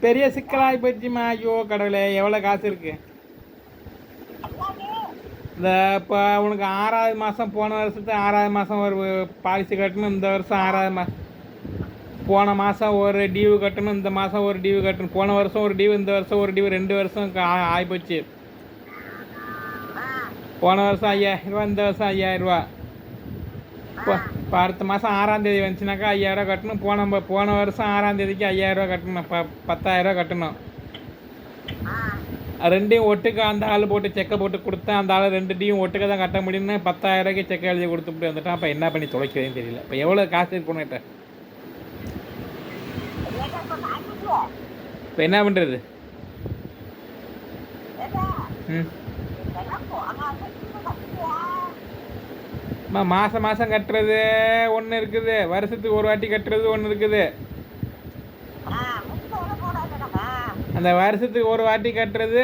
பெரிய சிக்கலாகி போச்சுமா. ஐயோ கடவுளே, எவ்வளோ காசு இருக்கு இந்த இப்போ உனக்கு 6வது மாதம், போன வருஷத்து 6வது மாதம் ஒரு பாலிசி கட்டணும், இந்த வருஷம் 6வது மாதம், போன மாதம் ஒரு டியூ கட்டணும், இந்த மாதம் ஒரு டியூ கட்டணும், போன வருஷம் ஒரு டியூ, இந்த வருஷம் ஒரு டியூ, 2 வருஷம் ஆகிப்போச்சு. போன வருஷம் 5000 ரூபா, இந்த வருஷம் 5000 ரூபா. இப்போ அடுத்த மாதம் 6ஆம் தேதி வந்துச்சுனாக்கா 5000 ரூபா கட்டணும். போன வருஷம் 6ஆம் தேதிக்கு 5000 ரூபா கட்டணும். 10,000 ரூபா கட்டணும். ரெண்டையும் ஒட்டுக்க அந்த ஆள் போட்டு செக்கை போட்டு கொடுத்தேன். அந்த ஆள் 2டையும் ஒட்டுக்க தான் கட்ட முடியும்னு 10,000 ரூபாய்க்கு செக்கை எழுதி கொடுத்துட்டு வந்துட்டான். அப்போ என்ன பண்ணி தொலைக்கிறதுன்னு தெரியல. இப்போ எவ்வளோ காசு இருக்கணும் கிட்ட? இப்போ என்ன பண்ணுறது? மாதம் மாதம் கட்டுறது ஒன்று இருக்குது, வருஷத்துக்கு ஒரு வாட்டி கட்டுறது ஒன்று இருக்குது. அந்த வருஷத்துக்கு ஒரு வாட்டி கட்டுறது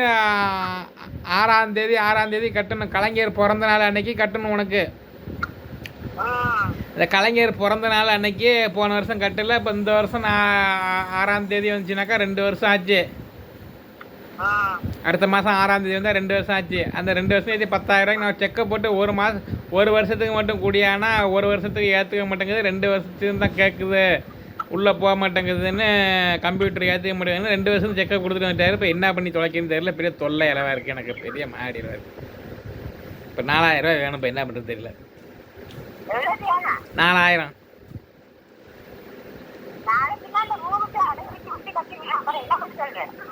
6ஆம் தேதி கட்டணும். கலைஞர் பிறந்த நாள் அன்னைக்கு கட்டணும் உனக்கு. இந்த கலைஞர் பிறந்த நாள் அன்னைக்கு போன வருஷம் கட்டல. இப்போ இந்த வருஷம் 6ஆம் தேதி வந்துச்சுனாக்கா 2 வருஷம் ஆச்சு. அடுத்த மாதம் 6ஆம் தேதி வந்தால் 2 வருஷம் ஆச்சு. அந்த 2 வருஷம் ஏற்றி 10,000 ரூபாய்க்கு நான் செக்கை போட்டு ஒரு வருஷத்துக்கு மட்டும் கூடியானா ஒரு வருஷத்துக்கு ஏற்றுக்க மாட்டேங்குது, 2 வருஷத்துக்கு தான் கேட்குது, உள்ளே போக மாட்டேங்குதுன்னு கம்ப்யூட்டர் ஏற்றுக்க மாட்டேங்குதுன்னு 2 வருஷத்துக்கு செக்கை கொடுத்துட்டு வந்துட்டாரு. இப்போ என்ன பண்ணி தொலைக்கிறதுன்னு தெரியல. பெரிய தொல்லை இலவாக இருக்குது எனக்கு, பெரிய மாடியில் இருக்குது. இப்போ 4000 ரூபா வேணும். இப்போ என்ன பண்ணுறது தெரியல. 4000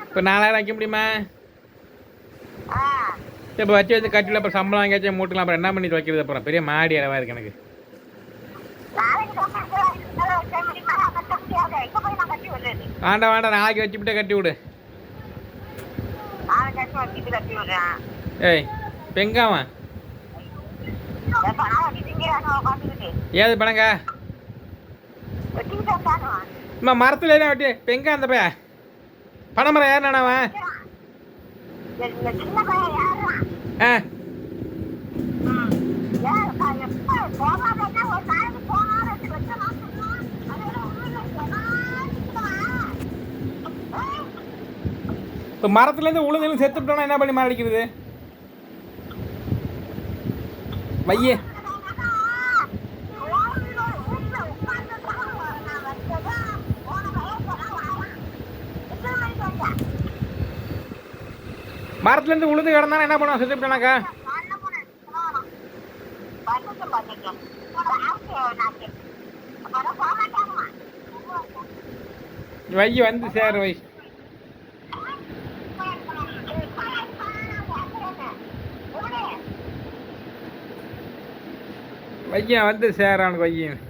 இப்போ 4000 வைக்க முடியுமா? சரி, இப்போ வச்சு கட்டில அப்புறம் சம்பளம் வாங்கியாச்சும் மூட்டலாம். அப்புறம் என்ன பண்ணி வைக்கிறது? அப்புறம் பெரிய மாடி அளவாக இருக்குது எனக்கு. வேண்டாம், நாளைக்கு வச்சுக்கிட்டே கட்டி விடு. ஏய் பெங்காமா ஏது பணங்க மரத்துல வெட்டி பெங்க அந்த பைய பனைமரம் ஏறினானவன். இப்போ மரத்துலேருந்து உளுந்து செத்துட்டோன்னா என்ன பண்ணி மாடிக்கிறது? வையே மரத்துலேருந்து உளுந்து கிடந்தானே என்ன பண்ணுவோம்? செத்துட்டோனாக்கா வை வந்து சேர் வை. வையன் வந்து சேரானுக்கு வையன்.